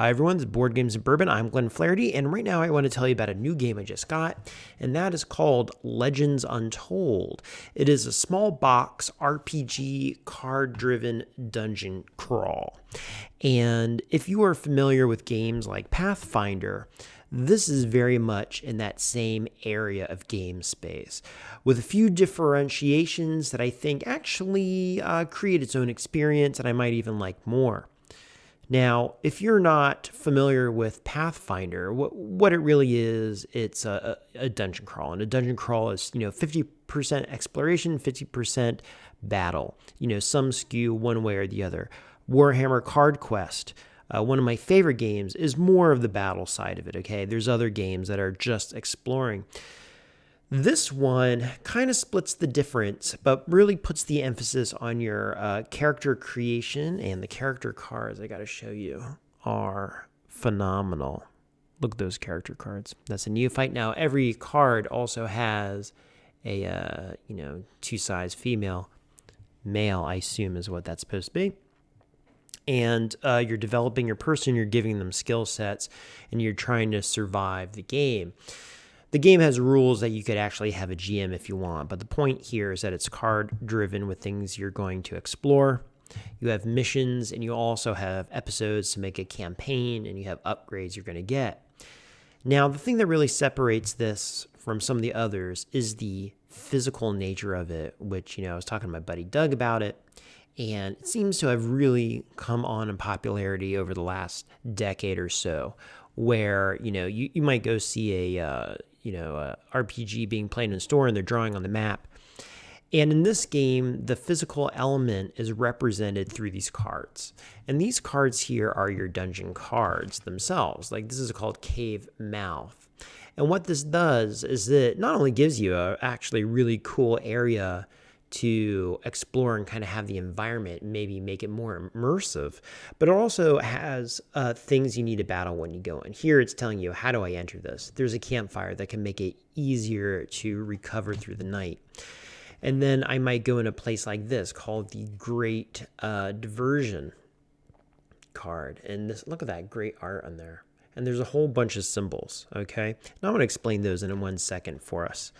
Hi everyone, this is Board Games and Bourbon. I'm Glenn Flaherty, and right now I want to tell you about a new game I just got, and that is called Legends Untold. It is a small box RPG card-driven dungeon crawl. And if you are familiar with games like Pathfinder, this is very much in that same area of game space, with a few differentiations that I think actually create its own experience and I might even like more. Now, if you're not familiar with Pathfinder, what it really is, it's a dungeon crawl. And a dungeon crawl is, 50% exploration, 50% battle. Some skew one way or the other. Warhammer Card Quest, one of my favorite games, is more of the battle side of it, okay? There's other games that are just exploring. This one kind of splits the difference, but really puts the emphasis on your character creation, and the character cards I got to show you are phenomenal. Look at those character cards. That's a neophyte. Now, every card also has a, two-size female. Male, I assume, is what that's supposed to be. And you're developing your person, you're giving them skill sets, and you're trying to survive the game. The game has rules that you could actually have a GM if you want, but the point here is that it's card-driven with things you're going to explore. You have missions, and you also have episodes to make a campaign, and you have upgrades you're going to get. Now, the thing that really separates this from some of the others is the physical nature of it, which, I was talking to my buddy Doug about it, and it seems to have really come on in popularity over the last decade or so, where, you might go see a RPG being played in a store and they're drawing on the map. And in this game, the physical element is represented through these cards. And these cards here are your dungeon cards themselves. Like, this is called Cave Mouth. And what this does is it not only gives you a actually really cool area to explore and kind of have the environment, maybe make it more immersive, but it also has things you need to battle when you go in. Here it's telling you, how do I enter this? There's a campfire that can make it easier to recover through the night. And then I might go in a place like this called the Great Diversion card. And this, look at that great art on there. And there's a whole bunch of symbols, okay? Now I'm going to explain those in 1 second for us.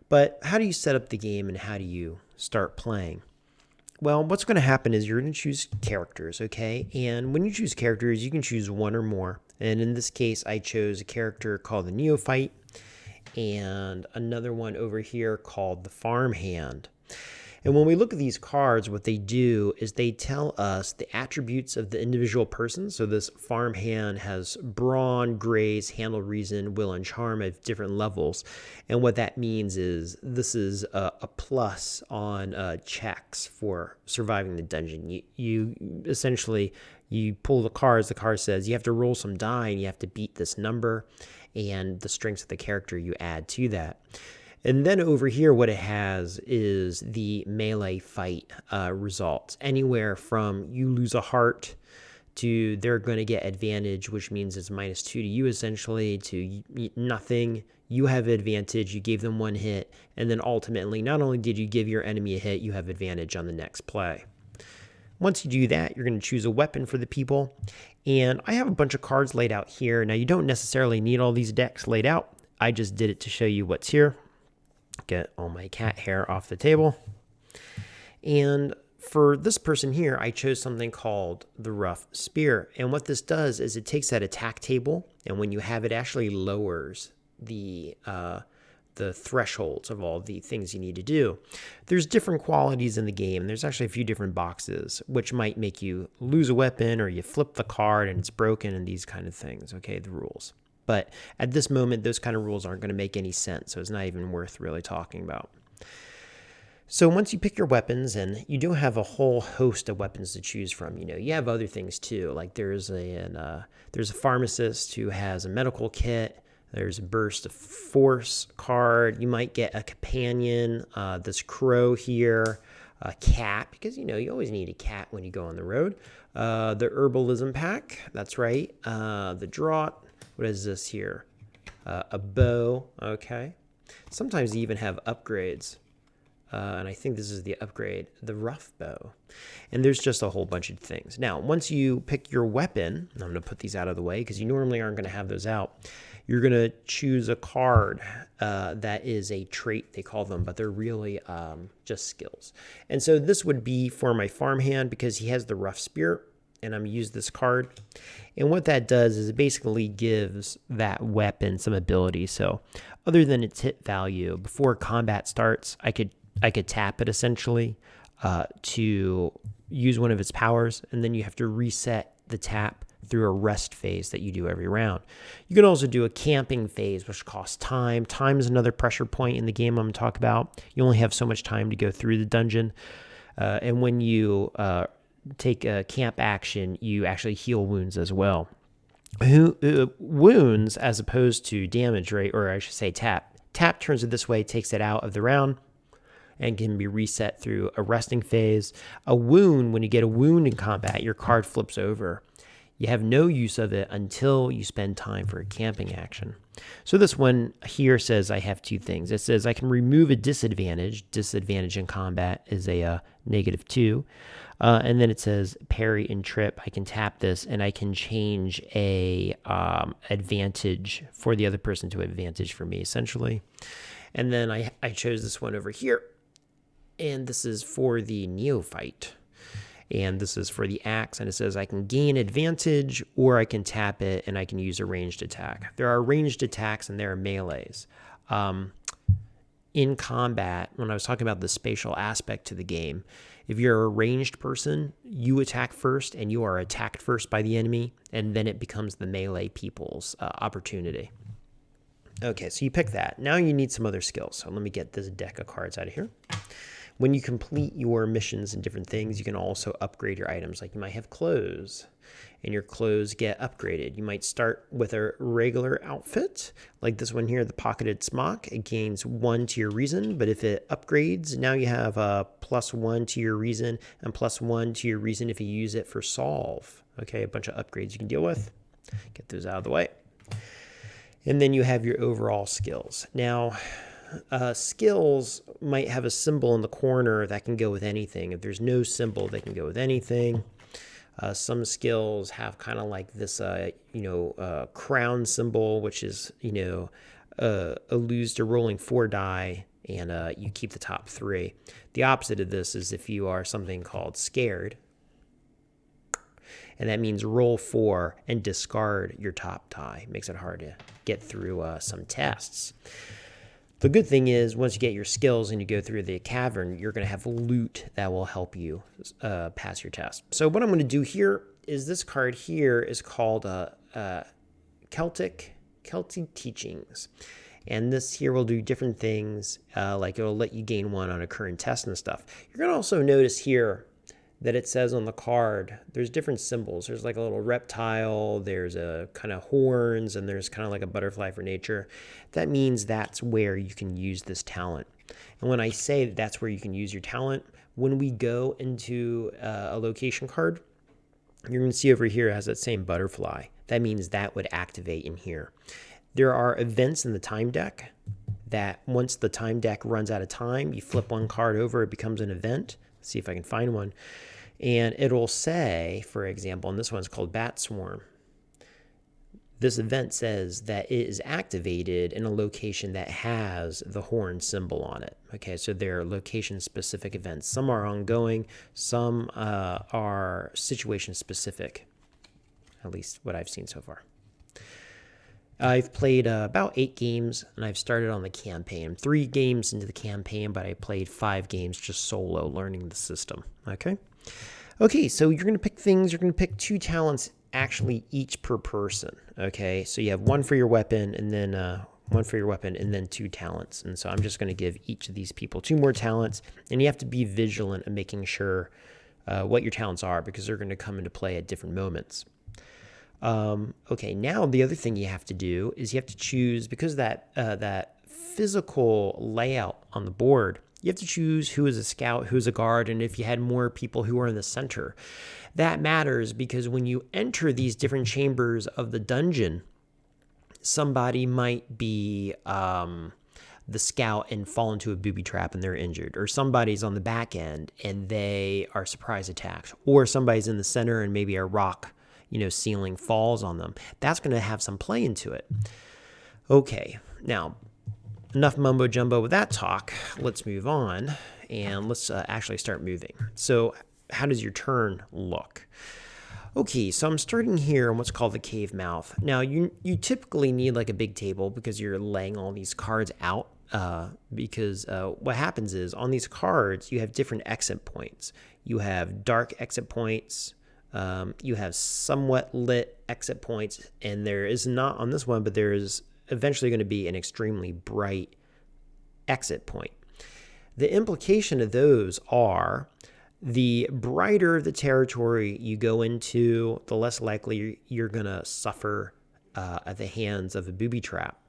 But how do you set up the game and how do you start playing? Well, what's going to happen is you're going to choose characters, okay? And when you choose characters, you can choose one or more. And in this case, I chose a character called the Neophyte and another one over here called the Farmhand. And when we look at these cards, what they do is they tell us the attributes of the individual person. So this farmhand has brawn, grace, handle, reason, will, and charm at different levels. And what that means is this is a plus on checks for surviving the dungeon. You essentially, you pull the cards. The card says you have to roll some die and you have to beat this number. And the strengths of the character you add to that. And then over here, what it has is the melee fight results. Anywhere from you lose a heart to they're going to get advantage, which means it's -2 to you essentially, to nothing. You have advantage. You gave them one hit. And then ultimately, not only did you give your enemy a hit, you have advantage on the next play. Once you do that, you're going to choose a weapon for the people. And I have a bunch of cards laid out here. Now, you don't necessarily need all these decks laid out. I just did it to show you what's here. Get all my cat hair off the table. And for this person here, I chose something called the Rough Spear. And what this does is it takes that attack table, and when you have it, actually lowers the thresholds of all the things you need to do. There's different qualities in the game. There's actually a few different boxes, which might make you lose a weapon or you flip the card and it's broken and these kind of things, okay, the rules. But at this moment, those kind of rules aren't going to make any sense, so it's not even worth really talking about. So once you pick your weapons, and you do have a whole host of weapons to choose from, you have other things too. Like there's a pharmacist who has a medical kit. There's a burst of force card. You might get a companion, this crow here, a cat, because you always need a cat when you go on the road. The herbalism pack, that's right. The draught. What is this here? A bow, okay. Sometimes you even have upgrades. and I think this is the upgrade, the rough bow. And there's just a whole bunch of things. Now, once you pick your weapon, I'm going to put these out of the way because you normally aren't going to have those out. You're going to choose a card that is a trait, they call them, but they're really just skills. And so this would be for my farmhand because he has the rough spirit, and I'm going to use this card. And what that does is it basically gives that weapon some ability. So other than its hit value, before combat starts, I could tap it essentially to use one of its powers, and then you have to reset the tap through a rest phase that you do every round. You can also do a camping phase, which costs time. Time is another pressure point in the game I'm going to talk about. You only have so much time to go through the dungeon, and when you take a camp action, you actually heal wounds as well. Wounds as opposed to damage, right? Or I should say tap. Tap turns it this way, takes it out of the round, and can be reset through a resting phase. A wound, when you get a wound in combat, your card flips over. You have no use of it until you spend time for a camping action. So this one here says I have two things. It says I can remove a disadvantage. Disadvantage in combat is a -2. And then it says parry and trip. I can tap this and I can change a advantage for the other person to advantage for me, essentially. And then I chose this one over here. And this is for the neophyte. And this is for the axe, and it says I can gain advantage, or I can tap it, and I can use a ranged attack. There are ranged attacks, and there are melees. In combat, when I was talking about the spatial aspect to the game, if you're a ranged person, you attack first, and you are attacked first by the enemy, and then it becomes the melee people's opportunity. Okay, so you pick that. Now you need some other skills. So let me get this deck of cards out of here. When you complete your missions and different things, you can also upgrade your items. Like you might have clothes, and your clothes get upgraded. You might start with a regular outfit, like this one here, the pocketed smock. It gains 1 to your reason, but if it upgrades, now you have a +1 to your reason and +1 to your reason if you use it for solve. Okay, a bunch of upgrades you can deal with. Get those out of the way. And then you have your overall skills. Now, skills might have a symbol in the corner that can go with anything. If there's no symbol, they can go with anything. Some skills have kind of like this, crown symbol, which is, alludes to rolling 4 die, and you keep the top 3. The opposite of this is if you are something called scared, and that means roll 4 and discard your top die. Makes it hard to get through some tests. The good thing is, once you get your skills and you go through the cavern, you're going to have loot that will help you pass your test. So what I'm going to do here is this card here is called Celtic Teachings. And this here will do different things, like it will let you gain 1 on a current test and stuff. You're going to also notice here that it says on the card, there's different symbols. There's like a little reptile, there's a kind of horns, and there's kind of like a butterfly for nature. That means that's where you can use this talent. And when I say that's where you can use your talent, when we go into a location card, you're going to see over here it has that same butterfly. That means that would activate in here. There are events in the time deck that once the time deck runs out of time, you flip one card over, it becomes an event. Let's see if I can find one. And it'll say, for example, and this one's called Bat Swarm. This event says that it is activated in a location that has the horn symbol on it. Okay, so they're location-specific events. Some are ongoing, some are situation-specific, at least what I've seen so far. I've played about 8 games, and I've started on the campaign. 3 games into the campaign, but I played 5 games just solo, learning the system. Okay, so you're going to pick things. You're going to pick 2 talents, actually, each per person. Okay, so you have 1 for your weapon, and then 1 for your weapon, and then 2 talents. And so I'm just going to give each of these people 2 more talents, and you have to be vigilant of making sure what your talents are, because they're going to come into play at different moments. Okay, now the other thing you have to do is you have to choose, because that physical layout on the board, you have to choose who is a scout, who's a guard, and if you had more people who are in the center. That matters because when you enter these different chambers of the dungeon, somebody might be the scout and fall into a booby trap and they're injured, or somebody's on the back end and they are surprise attacked, or somebody's in the center and maybe a rock, ceiling falls on them. That's going to have some play into it. Okay, now enough mumbo jumbo with that talk. Let's move on and let's actually start moving. So how does your turn look? Okay, so I'm starting here on what's called the cave mouth. Now, you typically need like a big table because you're laying all these cards out. Because what happens is on these cards, you have different exit points. You have dark exit points. You have somewhat lit exit points. And there is not on this one, but there is eventually going to be an extremely bright exit point. The implication of those are the brighter the territory you go into, the less likely you're going to suffer at the hands of a booby trap.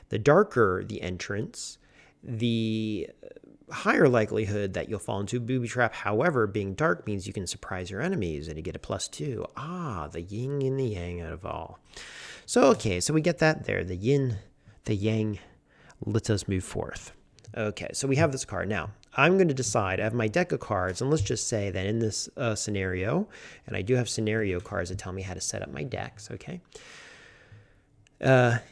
The darker the entrance, the higher likelihood that you'll fall into a booby trap. However, being dark means you can surprise your enemies and you get a +2. The yin and the yang out of all. So we get that there. The yin, the yang. Let us move forth. Okay, so we have this card. Now, I'm going to decide. I have my deck of cards, and let's just say that in this scenario, and I do have scenario cards that tell me how to set up my decks, okay?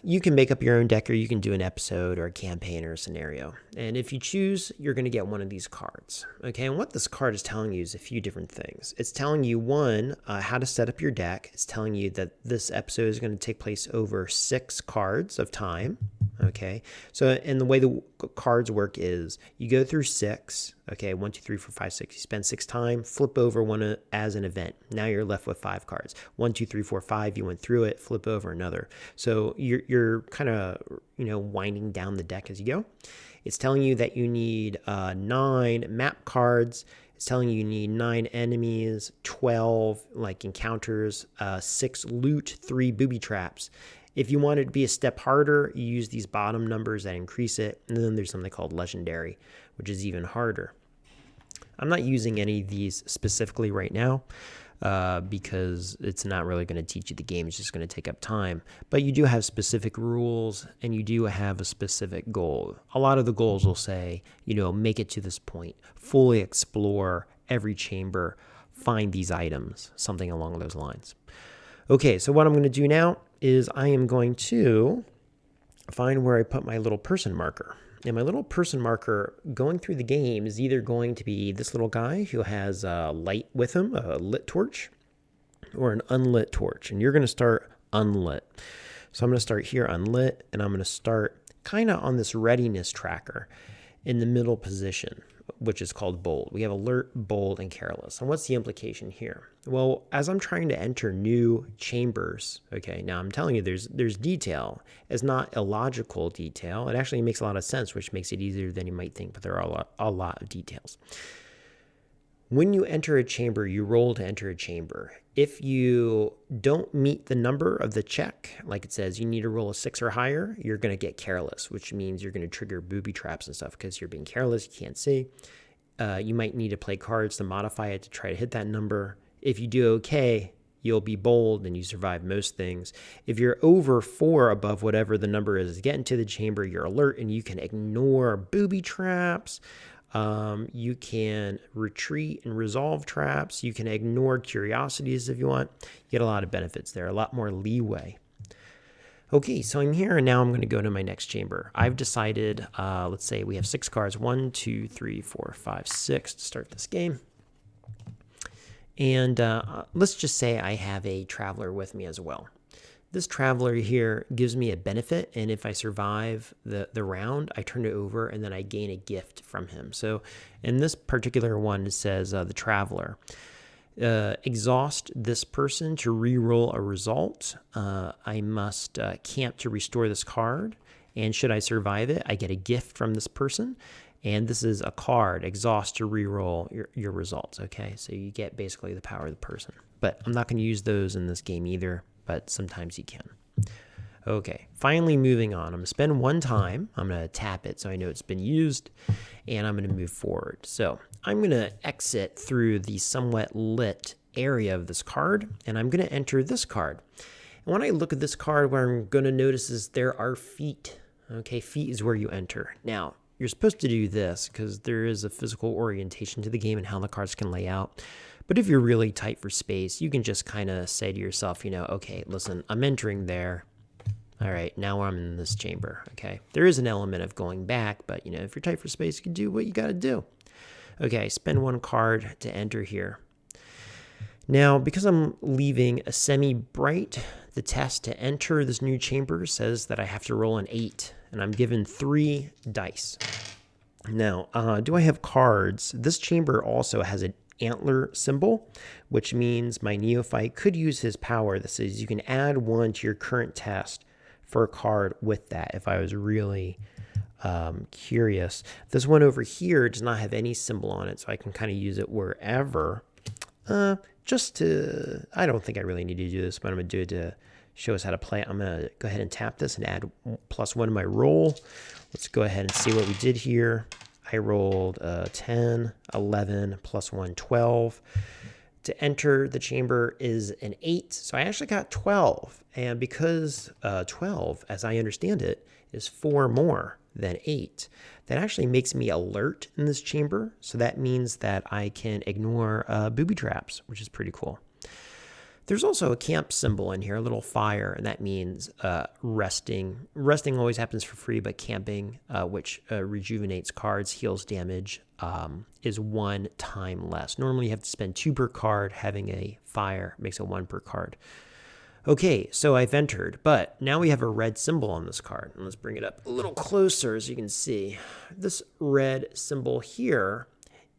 You can make up your own deck, or you can do an episode or a campaign or a scenario. And if you choose, you're going to get one of these cards. Okay, and what this card is telling you is a few different things. It's telling you, one, how to set up your deck. It's telling you that this episode is going to take place over 6 cards of time. Okay, so and the way the cards work is you go through 6. Okay, 1, 2, 3, 4, 5, 6. You spend 6 time, flip over one as an event. Now you're left with 5 cards. 1, 2, 3, 4, 5. You went through it, flip over another. So you're kind of winding down the deck as you go. It's telling you that you need 9 map cards. It's telling you need 9 enemies, 12 like encounters, 6 loot, 3 booby traps. If you want it to be a step harder, you use these bottom numbers that increase it. And then there's something called legendary, which is even harder. I'm not using any of these specifically right now because it's not really going to teach you the game. It's just going to take up time. But you do have specific rules and you do have a specific goal. A lot of the goals will say, make it to this point, fully explore every chamber, find these items, something along those lines. Okay, so what I'm going to do now is I am going to find where I put my little person marker. And my little person marker going through the game is either going to be this little guy who has a light with him, a lit torch, or an unlit torch. And you're going to start unlit. So I'm going to start here unlit, and I'm going to start kind of on this readiness tracker in the middle position, which is called bold. We have alert, bold, and careless. And what's the implication here? Well, as I'm trying to enter new chambers, okay, now I'm telling you there's detail. It's not illogical detail. It actually makes a lot of sense, which makes it easier than you might think, but there are a lot of details. When you enter a chamber, you roll to enter a chamber. If you don't meet the number of the check, like it says you need to roll a 6 or higher, you're going to get careless, which means you're going to trigger booby traps and stuff because you're being careless, you can't see. You might need to play cards to modify it to try to hit that number. If you do okay, you'll be bold and you survive most things. If you're over 4 above whatever the number is, get into the chamber, you're alert and you can ignore booby traps. You can retreat and resolve traps. You can ignore curiosities if you want. You get a lot of benefits there, a lot more leeway. Okay, so I'm here and now I'm going to go to my next chamber. I've decided, let's say we have 6 cards, 1, 2, 3, 4, 5, 6 to start this game. And let's just say I have a traveler with me as well. This traveler here gives me a benefit, and if I survive the round, I turn it over, and then I gain a gift from him. So in this particular one, it says the traveler. Exhaust this person to re-roll a result. I must camp to restore this card, and should I survive it, I get a gift from this person. And this is a card, exhaust to re-roll your results, okay? So you get basically the power of the person. But I'm not going to use those in this game either, but sometimes you can. Okay, finally moving on. I'm going to spend 1 time. I'm going to tap it so I know it's been used, and I'm going to move forward. So I'm going to exit through the somewhat lit area of this card, and I'm going to enter this card. And when I look at this card, what I'm going to notice is there are feet. Okay, feet is where you enter. Now, you're supposed to do this because there is a physical orientation to the game and how the cards can lay out. But if you're really tight for space, you can just kind of say to yourself, okay, listen, I'm entering there. All right, now I'm in this chamber, okay? There is an element of going back, but, if you're tight for space, you can do what you got to do. Okay, spend 1 card to enter here. Now, because I'm leaving a semi-bright, the test to enter this new chamber says that I have to roll an 8, and I'm given 3 dice. Now, do I have cards? This chamber also has an antler symbol, which means my neophyte could use his power that says you can add 1 to your current test for a card with that if I was really curious. This one over here does not have any symbol on it, so I can kind of use it wherever. I don't think I really need to do this, but I'm going to do it to show us how to play. I'm going to go ahead and tap this and add +1 to my roll. Let's go ahead and see what we did here. I rolled 10, 11, +1, 12. To enter the chamber is an 8, so I actually got 12. And because 12, as I understand it, is 4 more than 8, that actually makes me alert in this chamber. So that means that I can ignore booby traps, which is pretty cool. There's also a camp symbol in here, a little fire, and that means resting. Resting always happens for free, but camping, which rejuvenates cards, heals damage, is 1 time less. Normally you have to spend 2 per card. Having a fire makes it 1 per card. Okay, so I've entered, but now we have a red symbol on this card. And let's bring it up a little closer so you can see. This red symbol here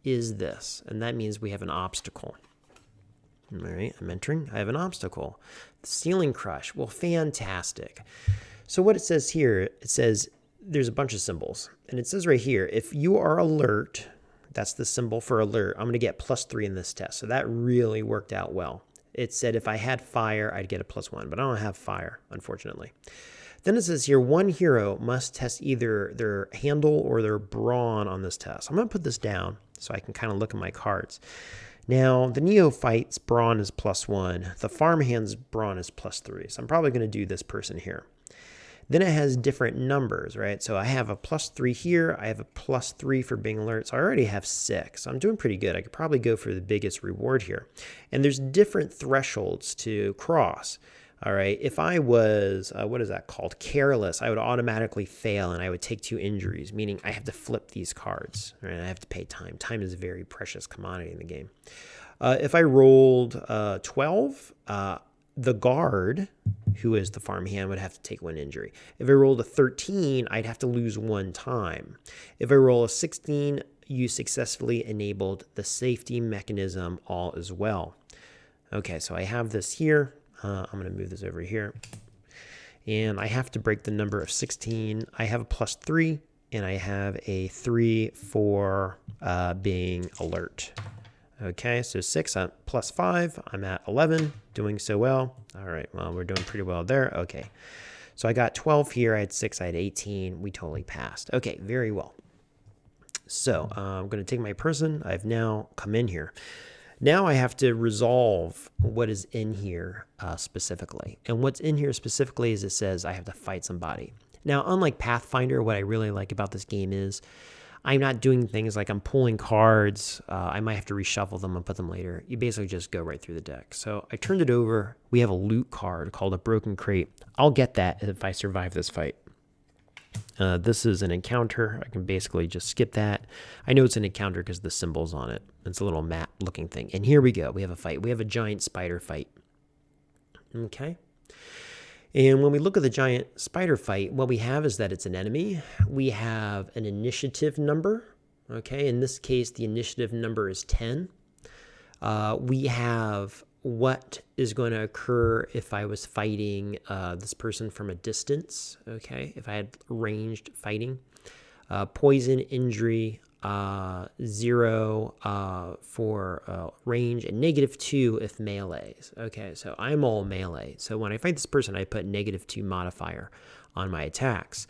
is this, and that means we have an obstacle. All right, I'm entering. I have an obstacle. The ceiling crush. Well, fantastic. So what it says here, it says there's a bunch of symbols. And it says right here, if you are alert, that's the symbol for alert, I'm going to get +3 in this test. So that really worked out well. It said if I had fire, I'd get a +1, but I don't have fire, unfortunately. Then it says here, 1 hero must test either their handle or their brawn on this test. I'm going to put this down so I can kind of look at my cards. Now, the neophyte's brawn is +1. The farmhand's brawn is +3. So I'm probably going to do this person here. Then it has different numbers, right? So I have a +3 here. I have a +3 for being alert. So I already have 6. So I'm doing pretty good. I could probably go for the biggest reward here. And there's different thresholds to cross. All right. If I was, what is that called? Careless, I would automatically fail and I would take 2 injuries, meaning I have to flip these cards, right? I have to pay time. Time is a very precious commodity in the game. If I rolled 12, the guard, who is the farmhand, would have to take 1 injury. If I rolled a 13, I'd have to lose 1 time. If I roll a 16, you successfully enabled the safety mechanism all as well. Okay, so I have this here. I'm going to move this over here. And I have to break the number of 16. I have a +3, and I have a 3 for being alert. Okay, so 6 +5, I'm at 11, doing so well. All right, well, we're doing pretty well there. Okay, so I got 12 here, I had 6, I had 18, we totally passed. Okay, very well. So I'm going to take my person. I've now come in here. Now I have to resolve what is in here specifically. And what's in here specifically is it says I have to fight somebody. Now, unlike Pathfinder, what I really like about this game is I'm not doing things like I'm pulling cards. I might have to reshuffle them and put them later. You basically just go right through the deck. So I turned it over. We have a loot card called a broken crate. I'll get that if I survive this fight. This is an encounter. I can basically just skip that. I know it's an encounter because the symbol's on it. It's a little map looking thing. And here we go. We have a fight. We have a giant spider fight. Okay. And when we look at the giant spider fight, what we have is that it's an enemy. We have an initiative number. Okay. In this case, the initiative number is 10. We have what is going to occur if I was fighting this person from a distance. Okay. If I had ranged fighting. Poison, injury, 0 for range, and -2 if melees. Okay, so I'm all melee. So when I fight this person, I put -2 modifier on my attacks.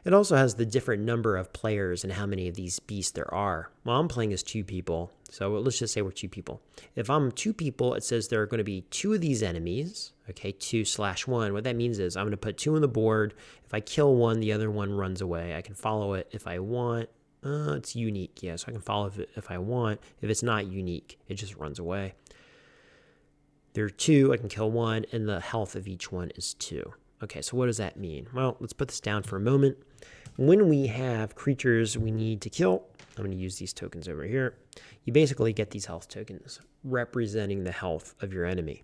It also has the different number of players and how many of these beasts there are. Well, I'm playing as 2 people, so let's just say we're 2 people. If I'm 2 people, it says there are going to be 2 of these enemies, okay, 2/1. What that means is I'm going to put 2 on the board. If I kill one, the other one runs away. I can follow it if I want. It's unique, yeah, so I can follow it if I want. If it's not unique, it just runs away. There are 2, I can kill 1, and the health of each one is 2. Okay, so what does that mean? Well, let's put this down for a moment. When we have creatures we need to kill, I'm going to use these tokens over here. You basically get these health tokens representing the health of your enemy.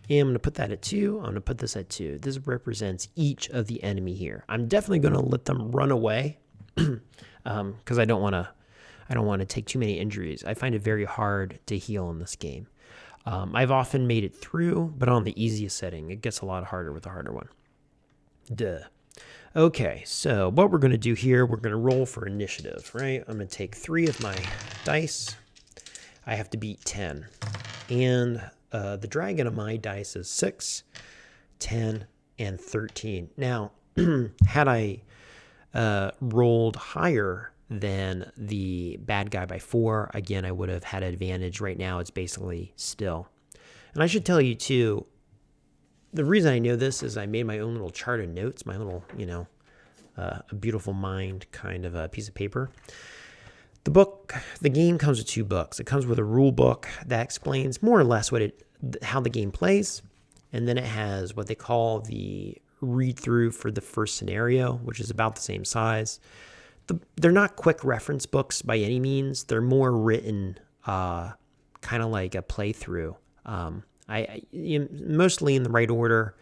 And I'm going to put that at 2. I'm going to put this at 2. This represents each of the enemy here. I'm definitely going to let them run away because I don't want to take too many injuries. I find it very hard to heal in this game. I've often made it through, but on the easiest setting, it gets a lot harder with the harder one. Duh. Okay, so what we're going to do here, we're going to roll for initiative, right? I'm going to take 3 of my dice. I have to beat 10. And the dragon of my dice is 6, 10, and 13. Now, had I rolled higher than the bad guy by 4, again, I would have had advantage. Right now, it's basically still. And I should tell you, too, the reason I know this is I made my own little chart of notes, my little, a beautiful mind kind of a piece of paper. The game comes with 2 books. It comes with a rule book that explains more or less how the game plays. And then it has what they call the read through for the first scenario, which is about the same size. They're not quick reference books by any means. They're more written, kind of like a playthrough. Mostly in the right order,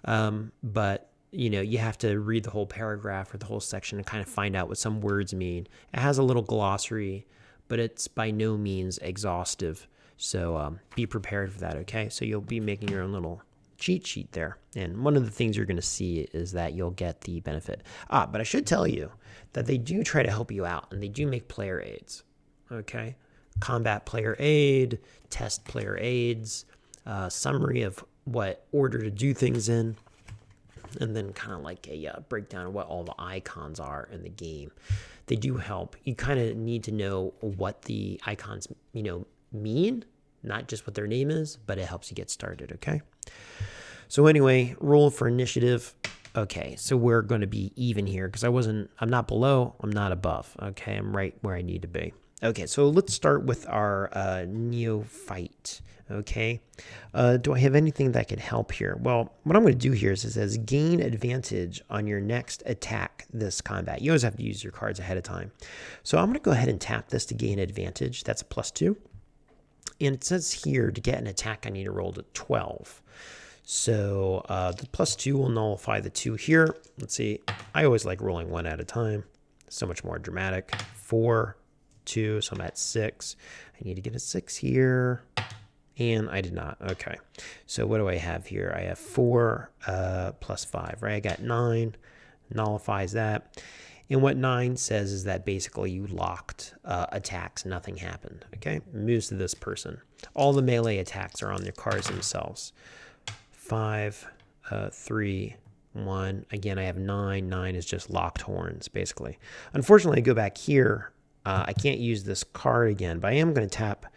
but you have to read the whole paragraph or the whole section and kind of find out what some words mean. It has a little glossary, but it's by no means exhaustive. So be prepared for that, okay? So you'll be making your own little cheat sheet there. And one of the things you're going to see is that you'll get the benefit. But I should tell you that they do try to help you out, and they do make player aids, okay? Combat player aid, test player aids, summary of what order to do things in, and then kind of like a breakdown of what all the icons are in the game. They do help. You kind of need to know what the icons, mean, not just what their name is, but it helps you get started, okay? So anyway, roll for initiative. Okay, so we're going to be even here because I'm not below, I'm not above, okay? I'm right where I need to be. Okay, so let's start with our neophyte, okay? Do I have anything that can help here? Well, what I'm going to do here is it says gain advantage on your next attack this combat. You always have to use your cards ahead of time. So I'm going to go ahead and tap this to gain advantage. That's a +2. And it says here to get an attack, I need to roll to 12. So the +2 will nullify the 2 here. Let's see. I always like rolling 1 at a time. So much more dramatic. 4, 2, so I'm at 6. I need to get a 6 here. And I did not. Okay. So what do I have here? I have 4 plus 5, right? I got 9. Nullifies that. And what 9 says is that basically you locked attacks. Nothing happened. Okay. Moves to this person. All the melee attacks are on their cards themselves. 5, 3, 1. Again, I have 9. 9 is just locked horns, basically. Unfortunately, I go back here. I can't use this card again, but I am going to tap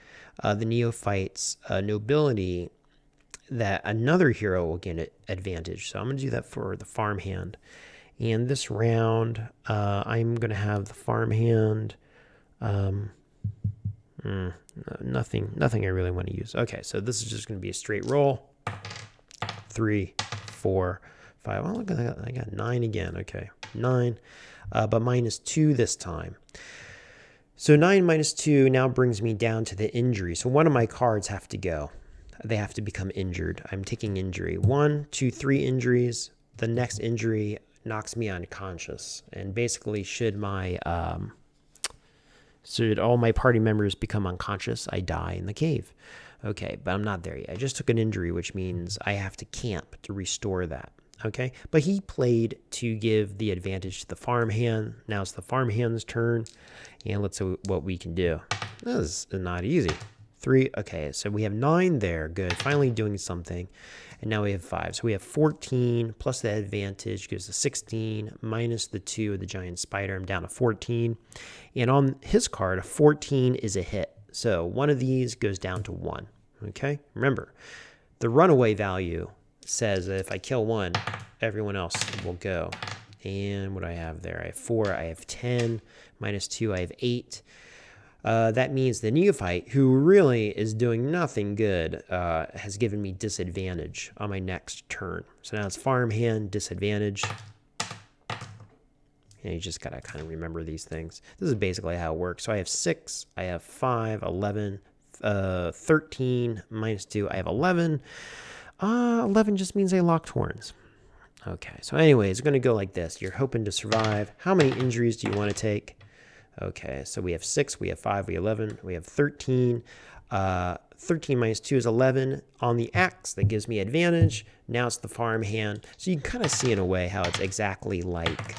the neophyte's nobility that another hero will get advantage. So I'm going to do that for the farmhand. And this round, I'm going to have the farmhand. Nothing I really want to use. Okay, so this is just going to be a straight roll. 3, 4, 5. Oh, look at that. I got 9 again. Okay, 9, but -2 this time. So 9 minus 2 now brings me down to the injury. So one of my cards have to go. They have to become injured. I'm taking injury. 1, 2, 3 injuries. The next injury knocks me unconscious. And basically, should all my party members become unconscious, I die in the cave. Okay, but I'm not there yet. I just took an injury, which means I have to camp to restore that. Okay, but he played to give the advantage to the farmhand. Now it's the farmhand's turn, and let's see what we can do. This is not easy. 3. Okay, so we have 9 there. Good. Finally doing something. And now we have 5. So we have 14 plus the advantage gives us 16 minus the 2 of the giant spider. I'm down to 14. And on his card, a 14 is a hit. So one of these goes down to 1. Okay? Remember, the runaway value says that if I kill one, everyone else will go. And what do I have there? I have 4. I have 10. Minus 2, I have 8. That means the neophyte, who really is doing nothing good, has given me disadvantage on my next turn. So now it's farmhand, disadvantage. And you just got to kind of remember these things. This is basically how it works. So I have 6, I have 5, 11, 13, minus 2, I have 11. 11 just means I locked horns. Okay, so anyway, it's going to go like this. You're hoping to survive. How many injuries do you want to take? Okay, so we have 6, we have 5, we have 11, we have 13. 13 minus 2 is 11. On the X, that gives me advantage. Now it's the farmhand. So you can kind of see in a way how it's exactly like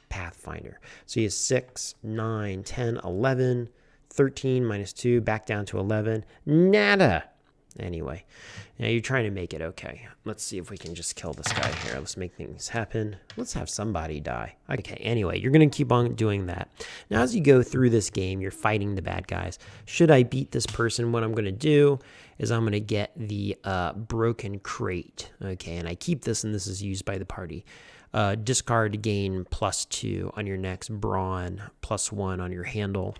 Pathfinder. So you have 6, 9, 10, 11, 13 minus 2, back down to 11. Nada. Anyway, now you're trying to make it okay. Let's see if we can just kill this guy here. Let's make things happen. Let's have somebody die. Okay, anyway, you're going to keep on doing that. Now, as you go through this game, you're fighting the bad guys. Should I beat this person, what I'm going to do is I'm going to get the broken crate. Okay, and I keep this, and this is used by the party. Discard to gain +2 on your next brawn, +1 on your handle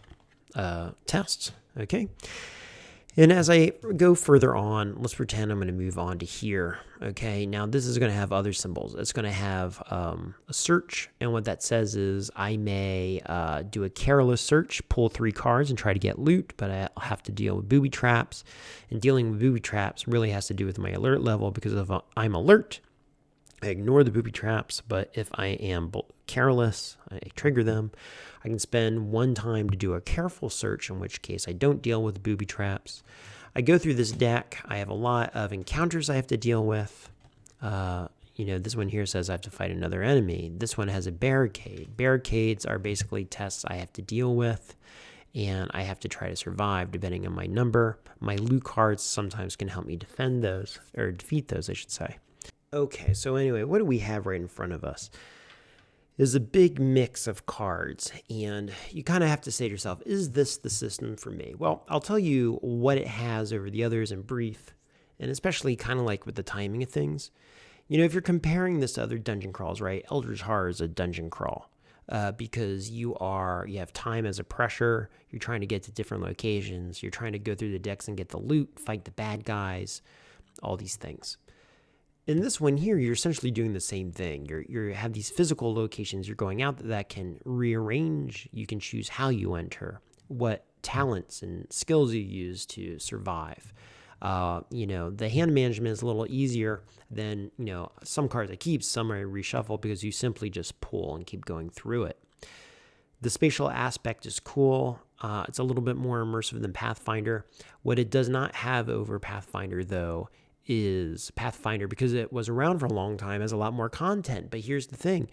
tests. Okay. And as I go further on, let's pretend I'm going to move on to here. Okay, now this is going to have other symbols. It's going to have a search, and what that says is I may do a careless search, pull 3 cards and try to get loot, but I'll have to deal with booby traps. And dealing with booby traps really has to do with my alert level, because if I'm alert, I ignore the booby traps, but if I am careless, I trigger them. I can spend 1 time to do a careful search, in which case I don't deal with booby traps. I go through this deck. I have a lot of encounters I have to deal with. This one here says I have to fight another enemy. This one has a barricade. Barricades are basically tests I have to deal with, and I have to try to survive depending on my number. My loot cards sometimes can help me defend those, or defeat those, I should say. Okay, so anyway, what do we have right in front of us? Is a big mix of cards, and you kind of have to say to yourself, is this the system for me? Well, I'll tell you what it has over the others in brief, and especially kind of like with the timing of things. If you're comparing this to other dungeon crawls, right? Eldritch Horror is a dungeon crawl because you have time as a pressure. You're trying to get to different locations. You're trying to go through the decks and get the loot, fight the bad guys, all these things. In this one here, you're essentially doing the same thing. You have these physical locations you're going out that can rearrange. You can choose how you enter, what talents and skills you use to survive. The hand management is a little easier than, some cards I keep, some I reshuffle, because you simply just pull and keep going through it. The spatial aspect is cool. It's a little bit more immersive than Pathfinder. What it does not have over Pathfinder, though, is Pathfinder, because it was around for a long time, has a lot more content. But here's the thing.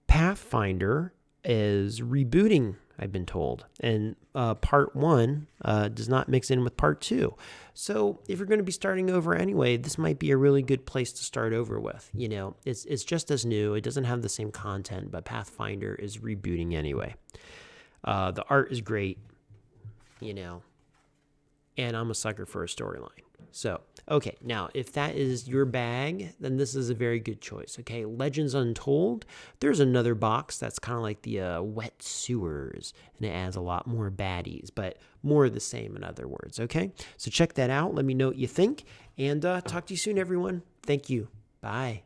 Pathfinder is rebooting, I've been told. And part 1 does not mix in with part 2. So if you're going to be starting over anyway, this might be a really good place to start over with. It's just as new. It doesn't have the same content, but Pathfinder is rebooting anyway. The art is great, and I'm a sucker for a storyline. So, okay, now, if that is your bag, then this is a very good choice, okay? Legends Untold, there's another box that's kind of like the wet sewers, and it adds a lot more baddies, but more of the same, in other words, okay? So check that out. Let me know what you think, and talk to you soon, everyone. Thank you. Bye.